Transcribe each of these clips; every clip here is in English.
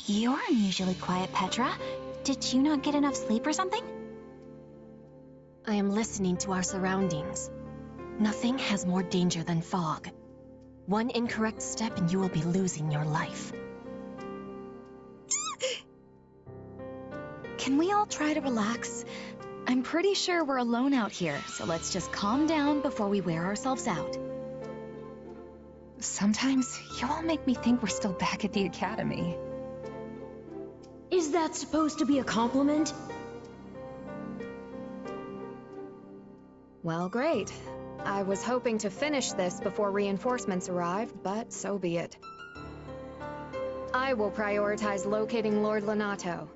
You're unusually quiet, Petra. Did you not get enough sleep or something? I am listening to our surroundings. Nothing has more danger than fog. One incorrect step and you will be losing your life. Can we all try to relax? I'm pretty sure we're alone out here, so let's just calm down before we wear ourselves out. Sometimes you all make me think we're still back at the academy. Is that supposed to be a compliment? Well, great. I was hoping to finish this before reinforcements arrived, but so be it. I will prioritize locating Lord Lonato.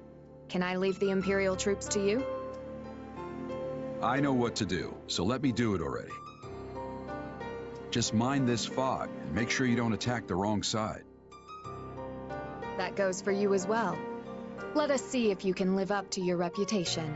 Can I leave the Imperial troops to you? I know what to do, so let me do it already. Just mind this fog, and make sure you don't attack the wrong side. That goes for you as well. Let us see if you can live up to your reputation.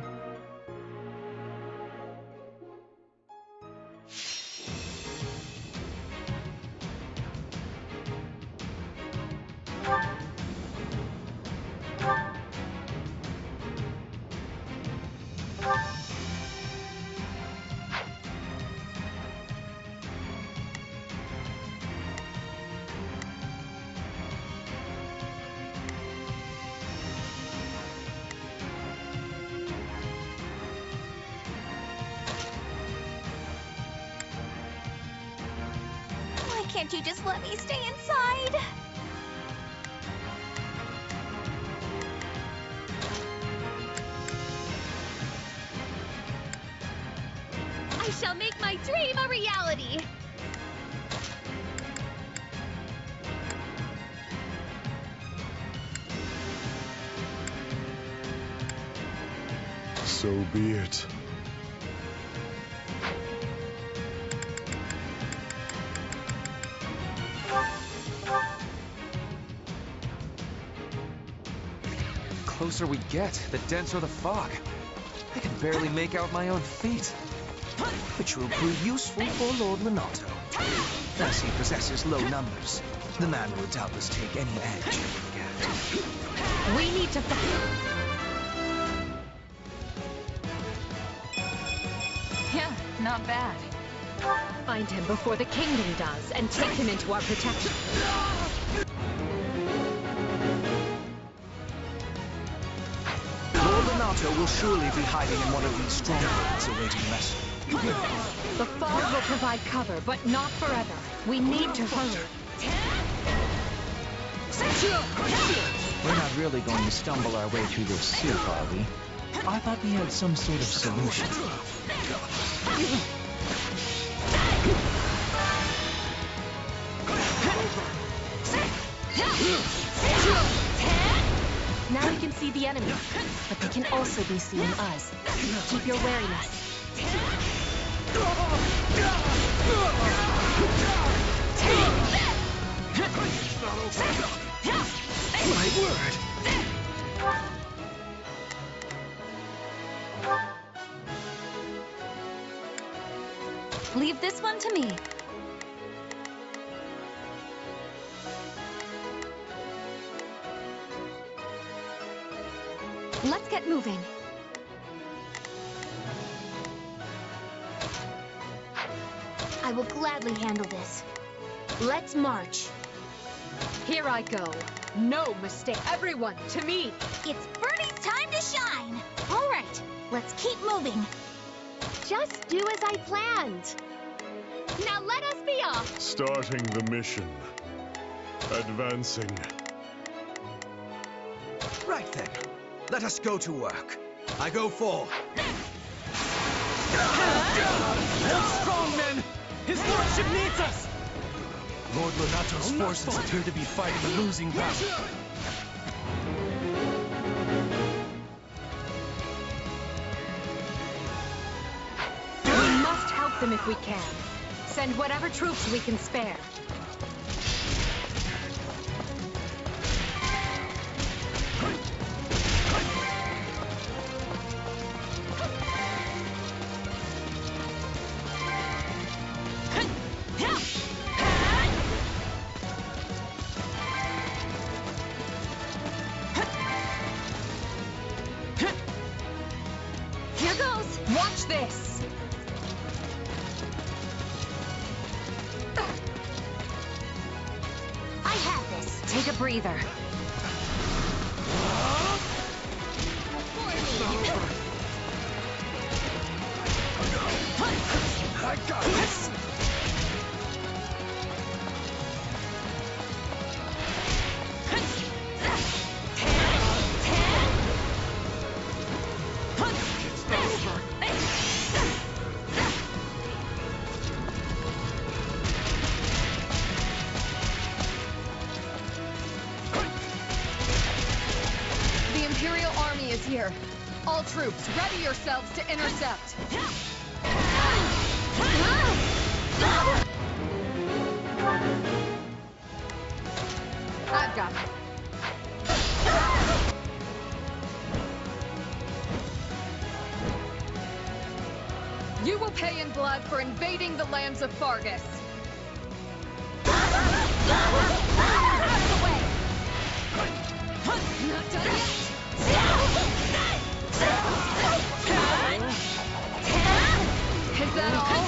Can't you just let me stay inside? I shall make my dream a reality! So be it. The closer we get, the denser the fog. I can barely make out my own feet. Which will prove useful for Lord Lonato. As he possesses low numbers, the man will doubtless take any edge he can get. We need to Yeah, not bad. find him before the kingdom does, and take him into our protection. Lord Lonato will surely be hiding in one of these strongholds awaiting rescue. The fog will provide cover, but not forever. We need to hurry. We're not really going to stumble our way through this soup, are we? I thought we had some sort of solution. Now we can see the enemy, but they can also be seeing us. Keep your wariness. My word! Leave this one to me. Let's get moving. I will gladly handle this. Let's march. Here I go. No mistake. Everyone, to me. It's Bernie's time to shine. All right, let's keep moving. Just do as I planned. Now let us be off. Starting the mission. Advancing. Right then. Let us go to work. I go for... Hold strong, men! His lordship needs us! Lord Lonato's forces appear to be fighting a losing battle. We must help them if we can. Send whatever troops we can spare. take a breather. I got this! The Imperial Army is here. All troops, ready yourselves to intercept. I've got it. You will pay in blood for invading the lands of Fargus. Out of the way! Not done yet! Is that all?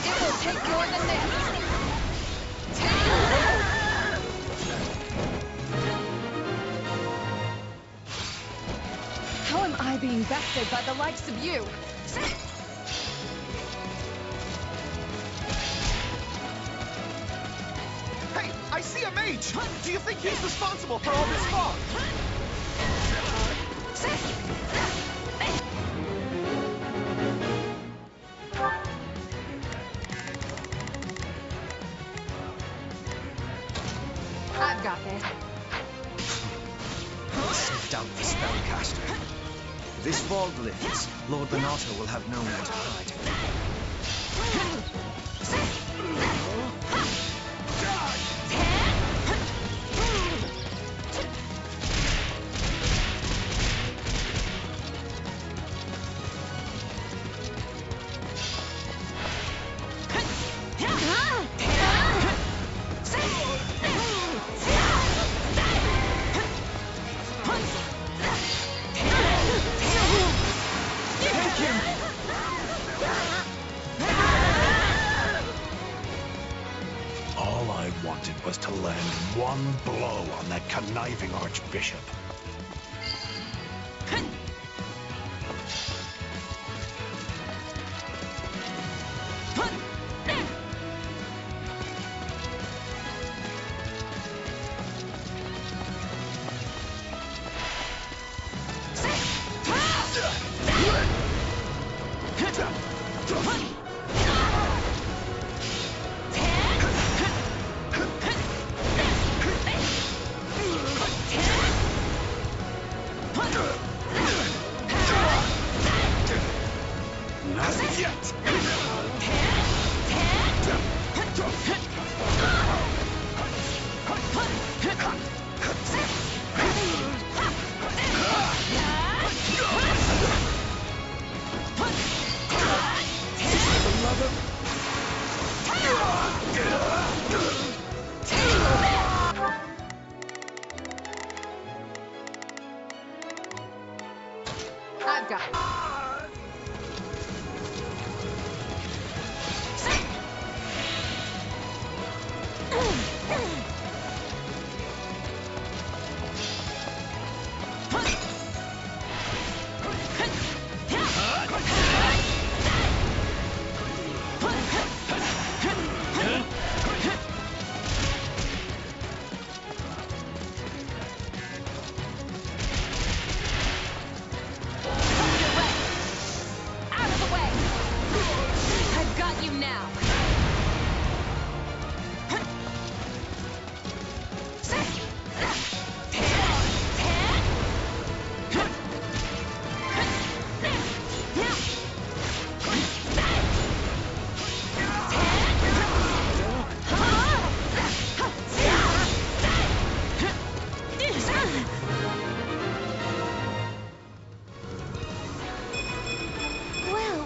It will take more than this. How am I being bested by the likes of you? Hey, I see a mage! Do you think he's responsible for all this fog? I've got this. Doubt the spellcaster. If this fog lifts, Lord Donato will have nowhere to hide. All I wanted was to land one blow on that conniving archbishop. Not yet! I've got it.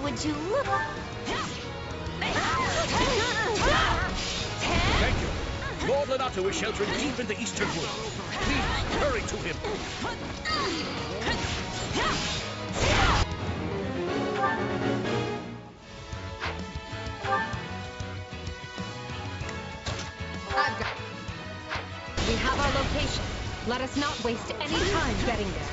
Would you look? Thank you. Lord Donato is sheltering deep in the eastern wood. Please, hurry to him. I've got... We have our location. Let us not waste any time getting there.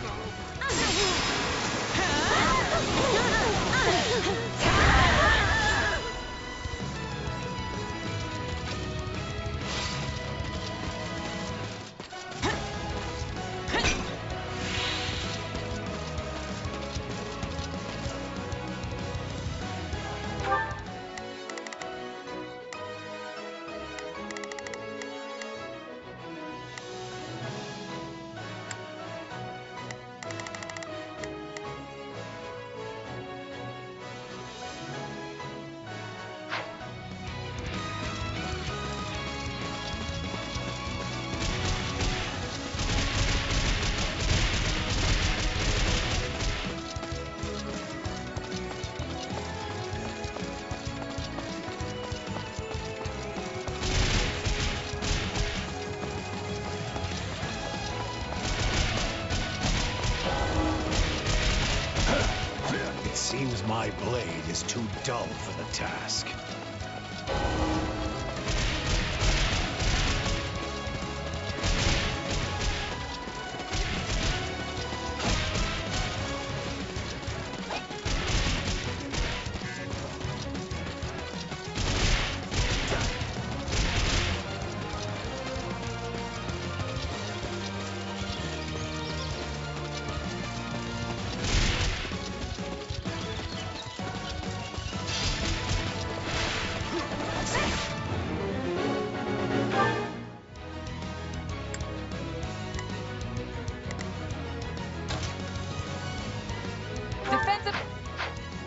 Seems my blade is too dull for the task.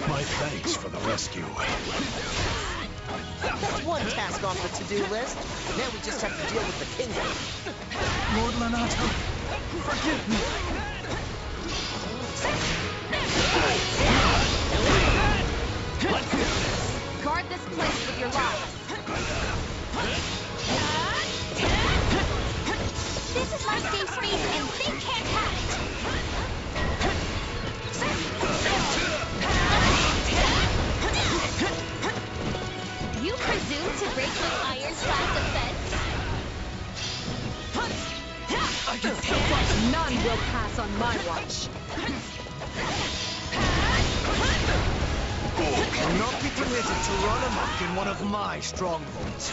My thanks for the rescue. That's one task off the to-do list. Now we just have to deal with the kingdom. Lord Lonato, forgive me. Guard this place with your lives. This is my safe space, and they can't have it. You presume to break my iron-clad defense? None will pass on my watch. Will not be permitted to run amok in one of my strongholds.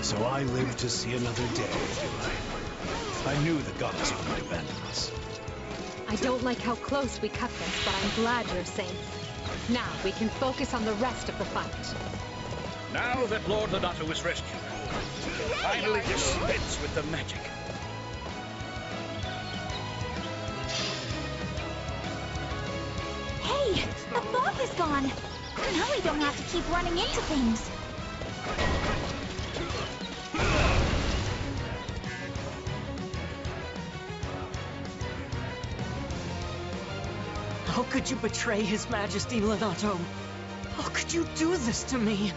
So I live to see another day, do I? I knew the goddess wouldn't abandon us. I don't like how close we cut this, but I'm glad you're safe. Now we can focus on the rest of the fight. Now that Lord Lonato is rescued, finally dispense with the magic. Hey, the fog is gone. Now we don't have to keep running into things. How could you betray His Majesty, Lonato? How could you do this to me?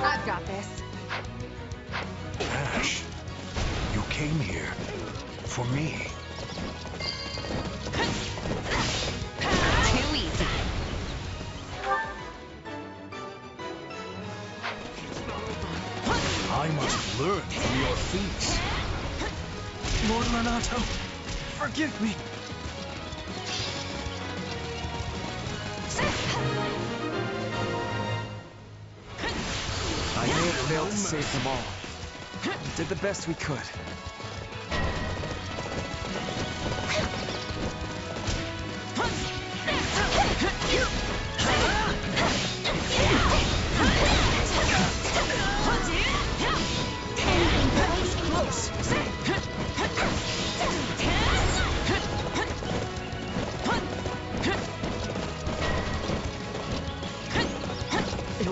I've got this. Ash, you came here for me. Too easy. I must learn from your feats. Lord Lonato, forgive me. I may have failed to save them all. We did the best we could.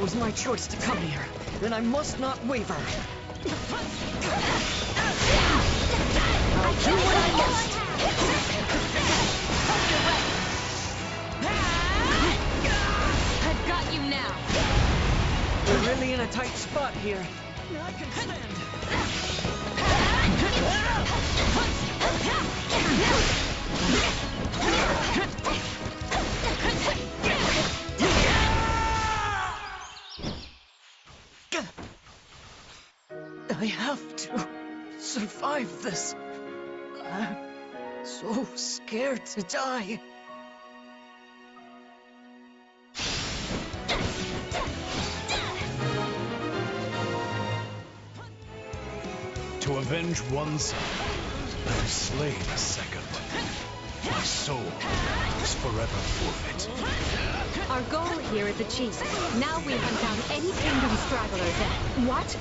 was my choice to come here, then I must not waver. I'll do what I must. I've got you now. We're really in a tight spot here. I can stand. I have to survive this. I'm so scared to die. To avenge one son, I was slain a second. My soul is forever forfeit. Our goal here is achieved. Now we hunt down any kingdom stragglers and... What?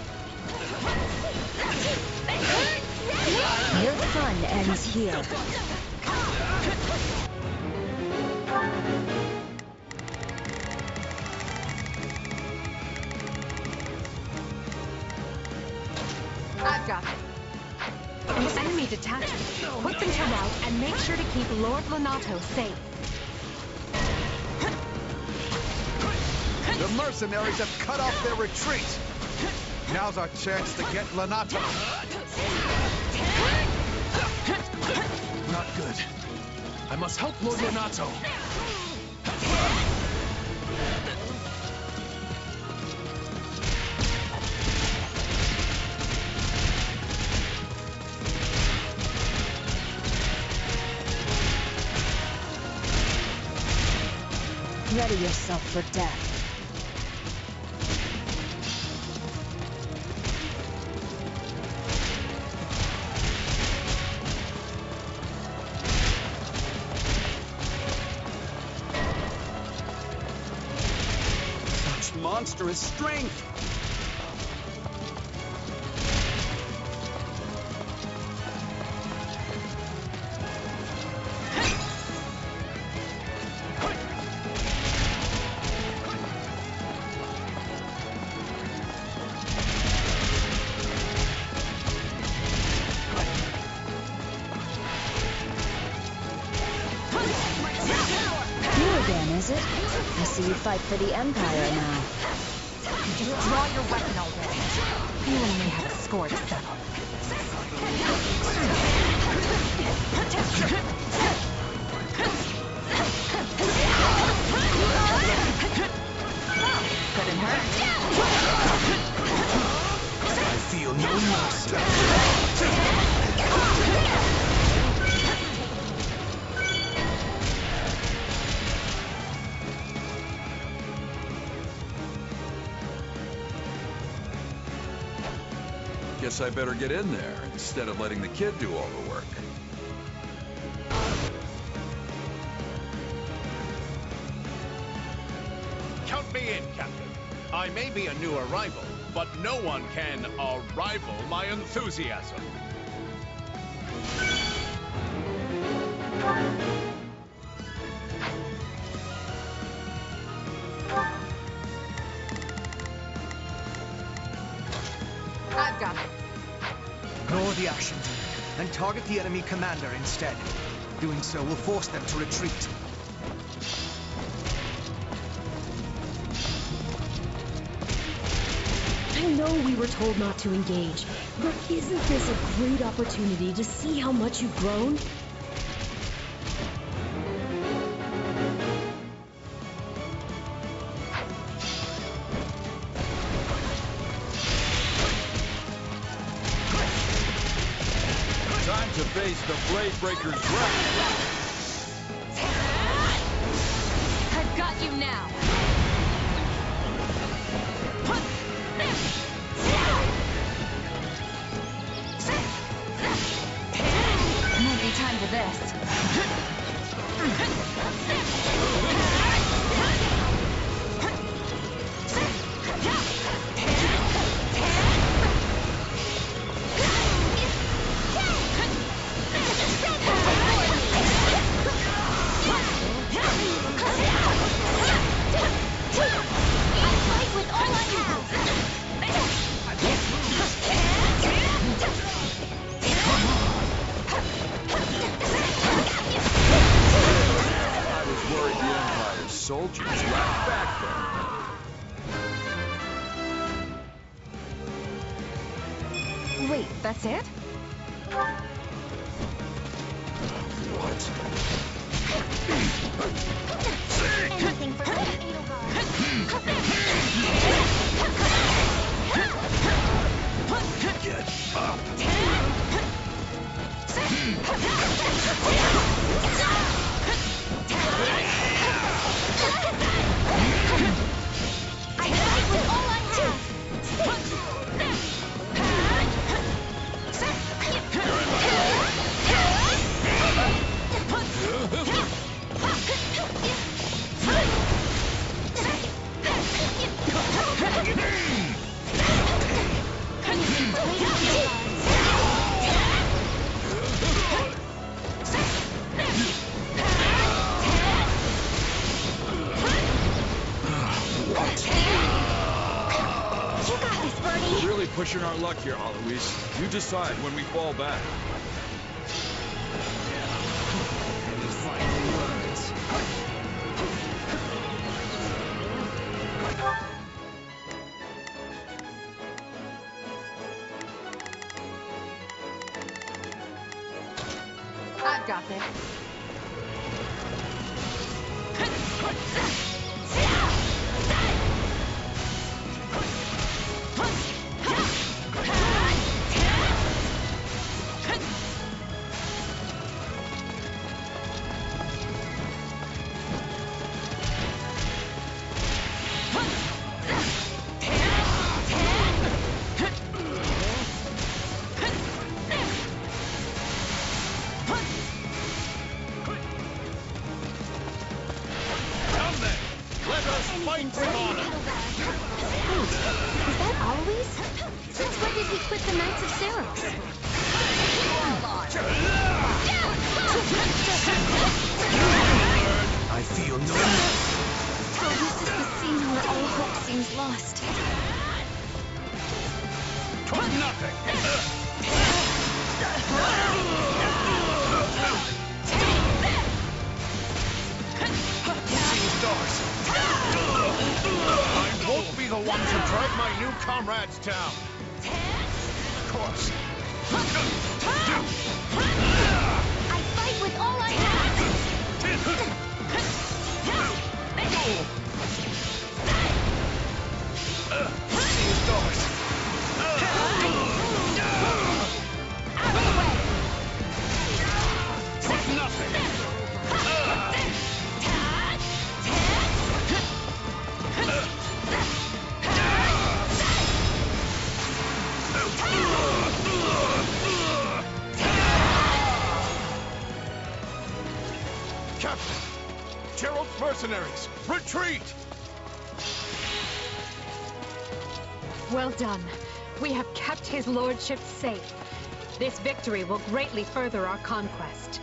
Your fun ends here. I've got it. An enemy detachment. Put them to rout and make sure to keep Lord Lonato safe. The mercenaries have cut off their retreat. Now's our chance to get Lonato. Not good. I must help Lord Lonato. Ready yourself for death. Such monstrous strength! Is it? I see you fight for the Empire now. Just draw your weapon already. You only have a score to settle. Couldn't hurt. I feel no mercy. Guess I better get in there instead of letting the kid do all the work. Count me in, Captain. I may be a new arrival, but no one can rival my enthusiasm. I've got it. Ignore the Ashen and target the enemy commander instead. Doing so will force them to retreat. I know we were told not to engage, but isn't this a great opportunity to see how much you've grown? Time to face the Blade Breaker's wrath. I've got you now. Might be time for this. soldiers right back there. Wait, that's it? What? Anything for Lady Get up! I fight with all I have! We're really pushing our luck here, Alois. You decide when we fall back. Any final words? I've got this. Fight with honor! Is that always? Since when did he quit the Knights of Ceros? I feel no... So this is the scene where all hope seems lost. I won't be the one to drag my new comrades down. Of course. I fight with all I have! Captain! Gerald's mercenaries! Retreat! Well done. We have kept his lordship safe. This victory will greatly further our conquest.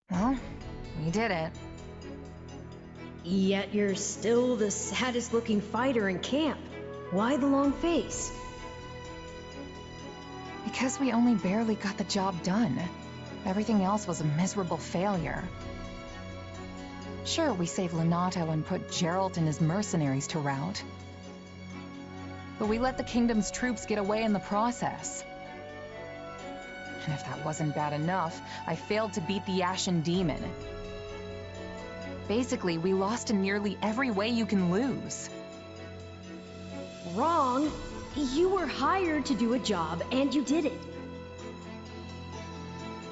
Well, we did it. Yet you're still the saddest looking fighter in camp. Why the long face? Because we only barely got the job done. Everything else was a miserable failure. Sure, we saved Lonato and put Geralt and his mercenaries to rout. But we let the kingdom's troops get away in the process. And if that wasn't bad enough, I failed to beat the Ashen Demon. Basically, we lost in nearly every way you can lose. Wrong. You were hired to do a job, and you did it.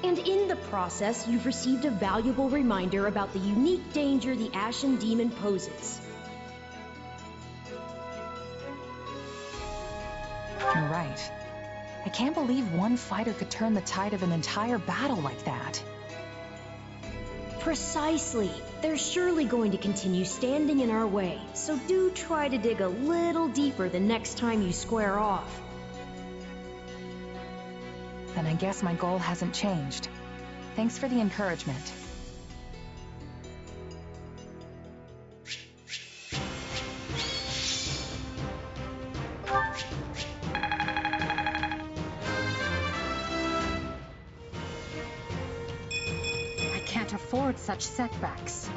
And in the process, you've received a valuable reminder about the unique danger the Ashen Demon poses. You're right. I can't believe one fighter could turn the tide of an entire battle like that. Precisely. They're surely going to continue standing in our way, so do try to dig a little deeper the next time you square off. Then I guess my goal hasn't changed. Thanks for the encouragement. can't afford such setbacks.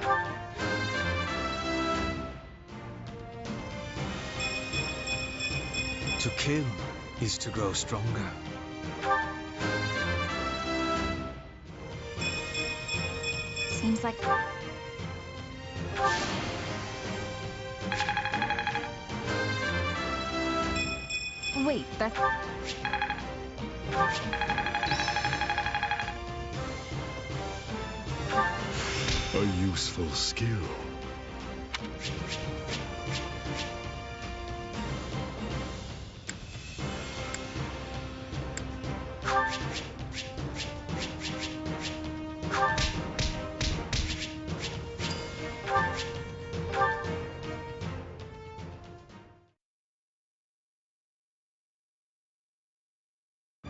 To kill is to grow stronger. Seems like... Wait, that's... A useful skill.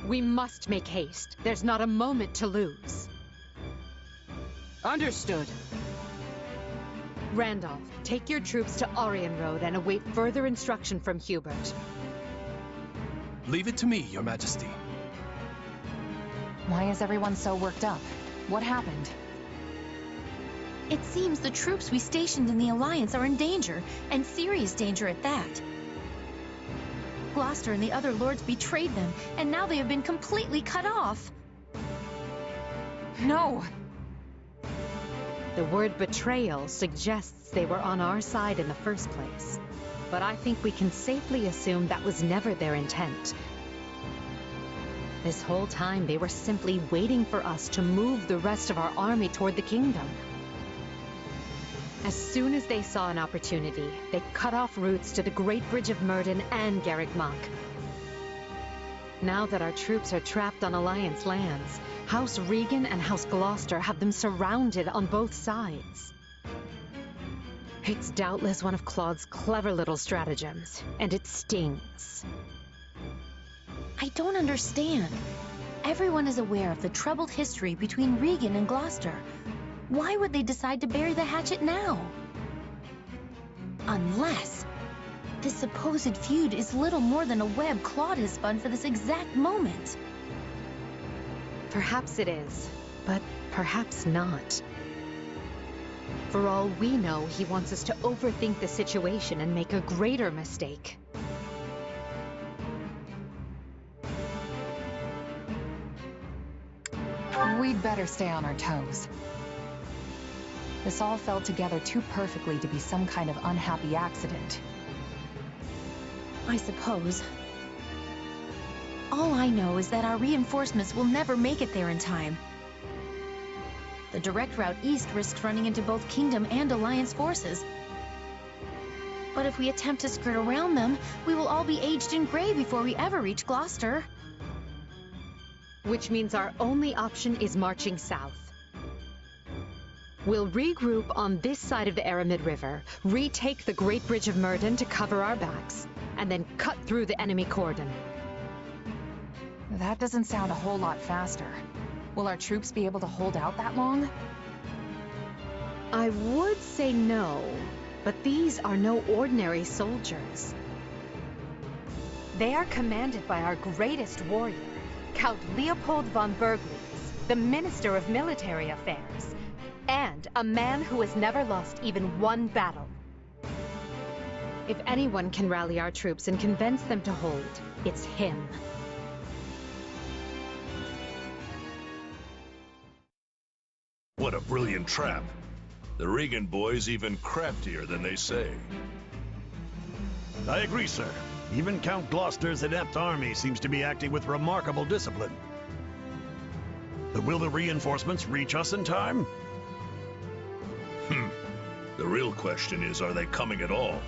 We must make haste. There's not a moment to lose. Understood. Randolph, take your troops to Orion Road and await further instruction from Hubert. Leave it to me, Your Majesty. Why is everyone so worked up? What happened? It seems the troops we stationed in the Alliance are in danger, and serious danger at that. Gloucester and the other lords betrayed them, and now they have been completely cut off. No! The word betrayal suggests they were on our side in the first place. But I think we can safely assume that was never their intent. This whole time they were simply waiting for us to move the rest of our army toward the kingdom. As soon as they saw an opportunity, they cut off routes to the Great Bridge of Myrden and Garreg Mach. Now that our troops are trapped on Alliance lands, House Regan and House Gloucester have them surrounded on both sides. It's doubtless one of Claude's clever little stratagems, and it stings. I don't understand. Everyone is aware of the troubled history between Regan and Gloucester. Why would they decide to bury the hatchet now? Unless this supposed feud is little more than a web Claude has spun for this exact moment. Perhaps it is, but perhaps not. For all we know, he wants us to overthink the situation and make a greater mistake. We'd better stay on our toes. This all fell together too perfectly to be some kind of unhappy accident. I suppose. All I know is that our reinforcements will never make it there in time. The direct route east risks running into both Kingdom and Alliance forces. But if we attempt to skirt around them, we will all be aged and gray before we ever reach Gloucester. Which means our only option is marching south. We'll regroup on this side of the Aramid River, retake the Great Bridge of Myrden to cover our backs, and then cut through the enemy cordon. That doesn't sound a whole lot faster. Will our troops be able to hold out that long? I would say no, but these are no ordinary soldiers. They are commanded by our greatest warrior, Count Leopold von Bergliez, the Minister of Military Affairs, and a man who has never lost even one battle. If anyone can rally our troops and convince them to hold, it's him. What a brilliant trap. The Regan boys even craftier than they say. I agree, sir. Even Count Gloucester's inept army seems to be acting with remarkable discipline. But will the reinforcements reach us in time? The real question is, are they coming at all?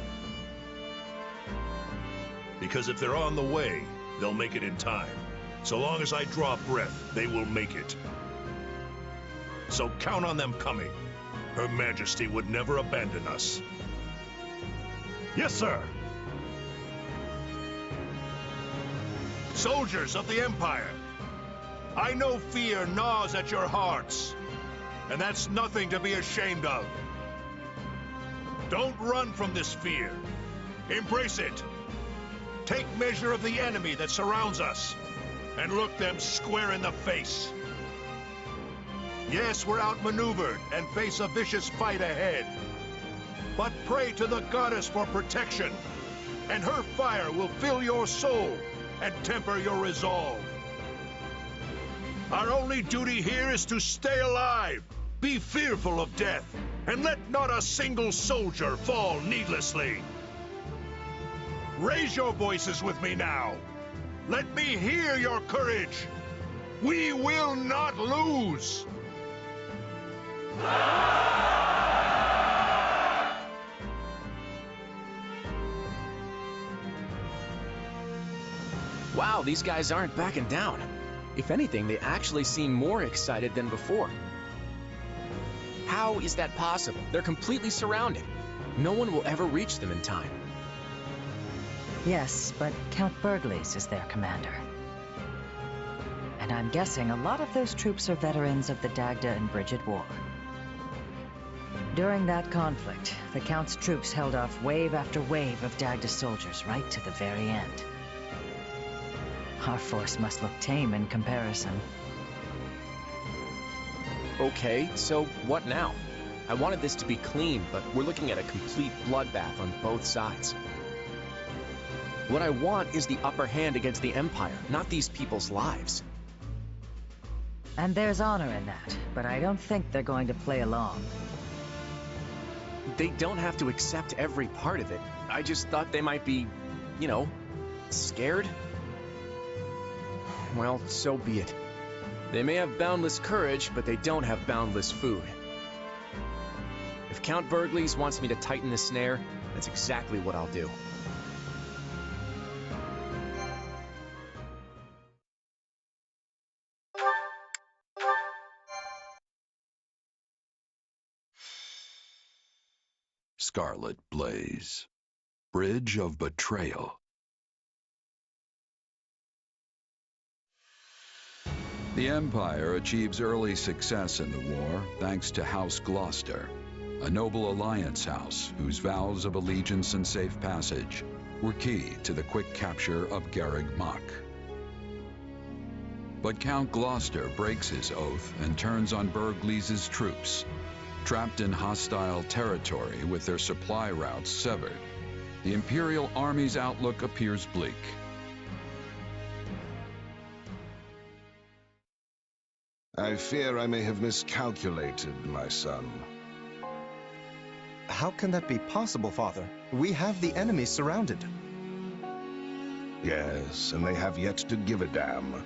Because if they're on the way, they'll make it in time. So long as I draw breath, they will make it. So count on them coming. Her Majesty would never abandon us. Yes, sir. Soldiers of the Empire, I know fear gnaws at your hearts, and that's nothing to be ashamed of. Don't run from this fear. Embrace it. Take measure of the enemy that surrounds us, and look them square in the face. Yes, we're outmaneuvered and face a vicious fight ahead. But pray to the goddess for protection, and her fire will fill your soul and temper your resolve. Our only duty here is to stay alive, be fearful of death, and let not a single soldier fall needlessly. Raise your voices with me now. Let me hear your courage. We will not lose. Wow, these guys aren't backing down. If anything, they actually seem more excited than before. How is that possible? They're completely surrounded. No one will ever reach them in time. Yes, but Count Burgles is their commander. And I'm guessing a lot of those troops are veterans of the Dagda and Bridget War. During that conflict, the Count's troops held off wave after wave of Dagda soldiers right to the very end. Our force must look tame in comparison. Okay, so what now? I wanted this to be clean, but we're looking at a complete bloodbath on both sides. What I want is the upper hand against the Empire, not these people's lives. And there's honor in that, but I don't think they're going to play along. They don't have to accept every part of it. I just thought they might be, you know, scared. Well, so be it. They may have boundless courage, but they don't have boundless food. If Count Burgles wants me to tighten the snare, that's exactly what I'll do. Scarlet Blaze. Bridge of Betrayal. The Empire achieves early success in the war thanks to House Gloucester, a noble alliance house whose vows of allegiance and safe passage were key to the quick capture of Garreg Mach. But Count Gloucester breaks his oath and turns on Burgles' troops. Trapped in hostile territory with their supply routes severed, the Imperial Army's outlook appears bleak. I fear I may have miscalculated, my son. How can that be possible, Father? We have the enemy surrounded. Yes, and they have yet to give a damn.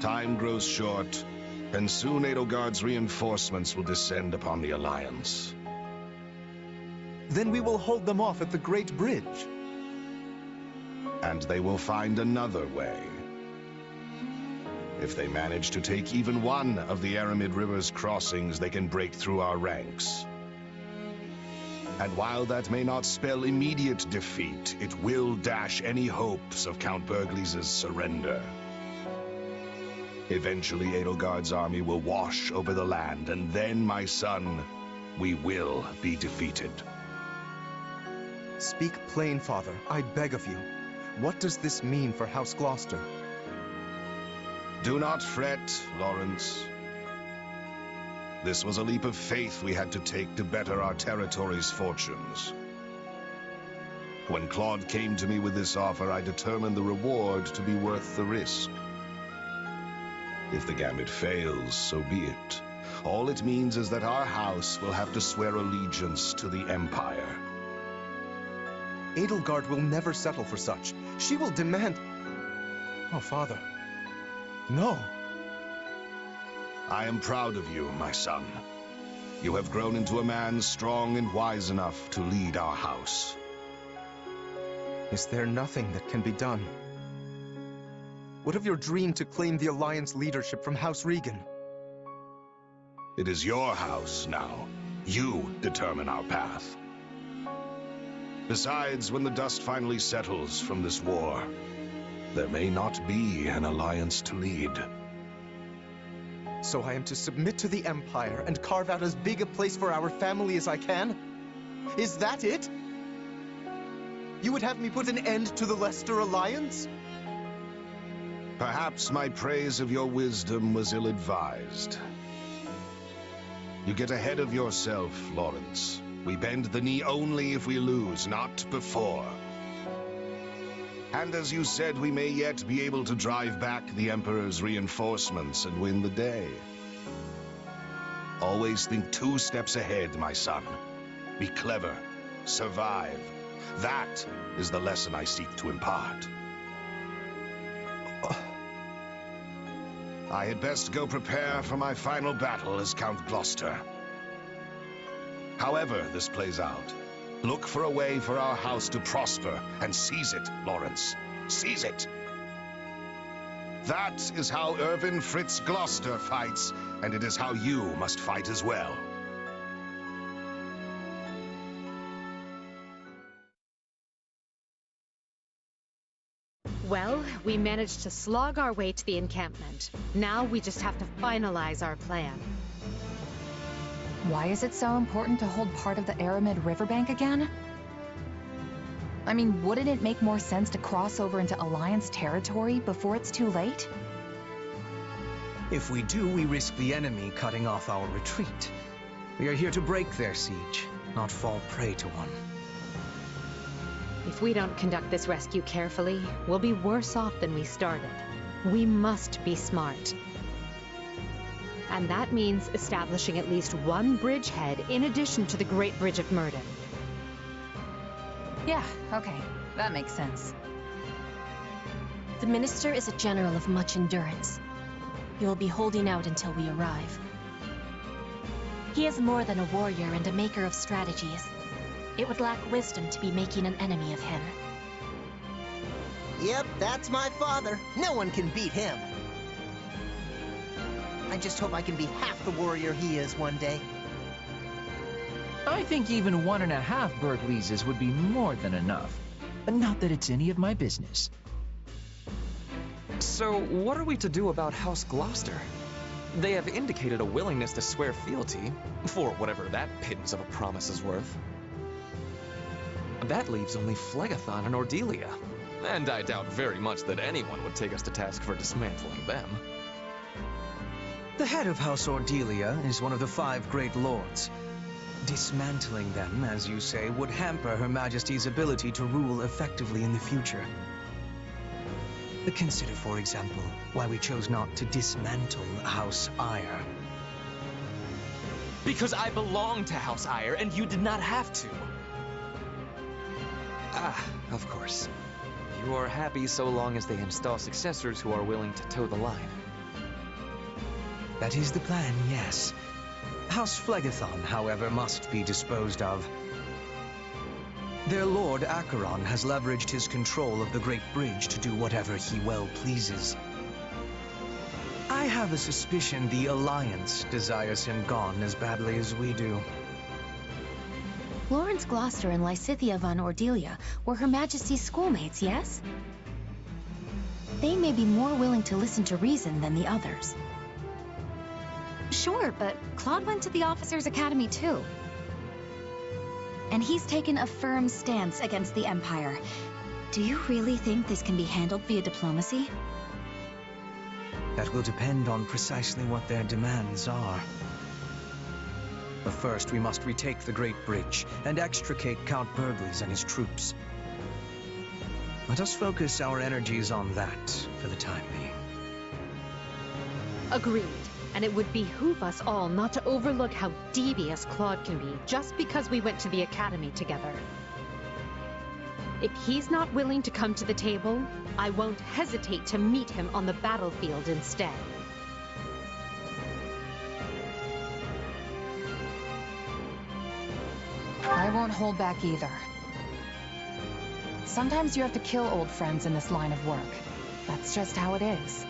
Time grows short, and soon Edelgard's reinforcements will descend upon the Alliance. Then we will hold them off at the Great Bridge. And they will find another way. If they manage to take even one of the Aramid River's crossings, they can break through our ranks. And while that may not spell immediate defeat, it will dash any hopes of Count Burgles' surrender. Eventually, Edelgard's army will wash over the land, and then, my son, we will be defeated. Speak plain, Father, I beg of you. What does this mean for House Gloucester? Do not fret, Lawrence. This was a leap of faith we had to take to better our territory's fortunes. When Claude came to me with this offer, I determined the reward to be worth the risk. If the gambit fails, so be it. All it means is that our house will have to swear allegiance to the Empire. Edelgard will never settle for such. She will demand... Oh, Father. No. I am proud of you, my son. You have grown into a man strong and wise enough to lead our house. Is there nothing that can be done? What of your dream to claim the Alliance leadership from House Regan? It is your house now. You determine our path. Besides, when the dust finally settles from this war, there may not be an alliance to lead. So I am to submit to the Empire and carve out as big a place for our family as I can? Is that it? You would have me put an end to the Leicester Alliance? Perhaps my praise of your wisdom was ill-advised. You get ahead of yourself, Lawrence. We bend the knee only if we lose, not before. And as you said, we may yet be able to drive back the Emperor's reinforcements and win the day. Always think 2 steps ahead, my son. Be clever. Survive. That is the lesson I seek to impart. I had best go prepare for my final battle as Count Gloucester. However this plays out, look for a way for our house to prosper, and seize it, Lawrence. Seize it! That is how Irvin Fritz Gloucester fights, and it is how you must fight as well. Well, we managed to slog our way to the encampment. Now we just have to finalize our plan. Why is it so important to hold part of the Aramid riverbank again? I mean, wouldn't it make more sense to cross over into Alliance territory before it's too late? If we do, we risk the enemy cutting off our retreat. We are here to break their siege, not fall prey to one. If we don't conduct this rescue carefully, we'll be worse off than we started. We must be smart. And that means establishing at least one bridgehead in addition to the Great Bridge of Murden. Yeah, okay. That makes sense. The Minister is a general of much endurance. He will be holding out until we arrive. He is more than a warrior and a maker of strategies. It would lack wisdom to be making an enemy of him. Yep, that's my father. No one can beat him. I just hope I can be half the warrior he is one day. I think even 1.5 Bergleases would be more than enough. Not that it's any of my business. So, what are we to do about House Gloucester? They have indicated a willingness to swear fealty, for whatever that pittance of a promise is worth. That leaves only Phlegathon and Ordelia, and I doubt very much that anyone would take us to task for dismantling them. The head of House Ordelia is one of the 5 great lords. Dismantling them, as you say, would hamper Her Majesty's ability to rule effectively in the future. Consider, for example, why we chose not to dismantle House Eyre. Because I belong to House Eyre, and you did not have to. Ah, of course. You are happy so long as they install successors who are willing to toe the line. That is the plan, yes. House Phlegathon, however, must be disposed of. Their Lord Acheron has leveraged his control of the Great Bridge to do whatever he well pleases. I have a suspicion the Alliance desires him gone as badly as we do. Lawrence Gloucester and Lysithea von Ordelia were Her Majesty's schoolmates, yes? They may be more willing to listen to reason than the others. Sure, but Claude went to the Officers' Academy too. And he's taken a firm stance against the Empire. Do you really think this can be handled via diplomacy? That will depend on precisely what their demands are. But first, we must retake the Great Bridge and extricate Count Bergles and his troops. Let us focus our energies on that for the time being. Agreed. And it would behoove us all not to overlook how devious Claude can be just because we went to the Academy together. If he's not willing to come to the table, I won't hesitate to meet him on the battlefield instead. I won't hold back either. Sometimes you have to kill old friends in this line of work. That's just how it is.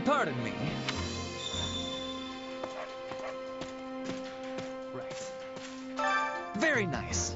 Pardon me. Very nice.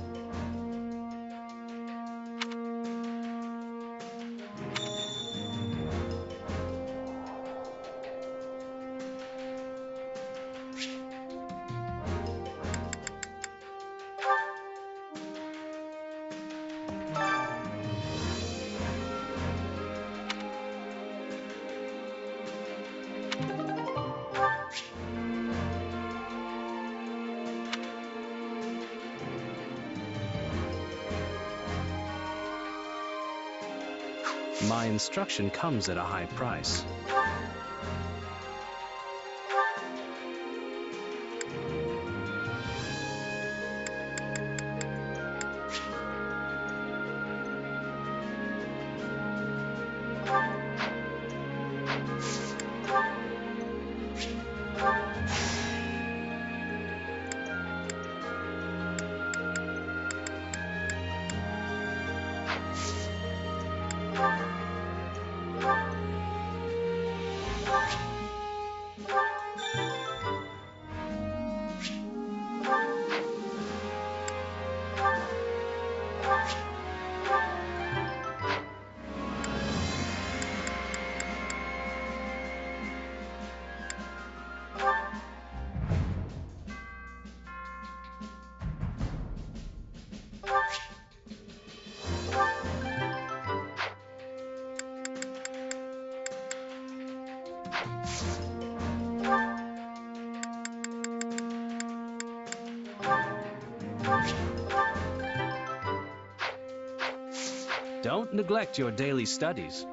My instruction comes at a high price. Don't neglect your daily studies.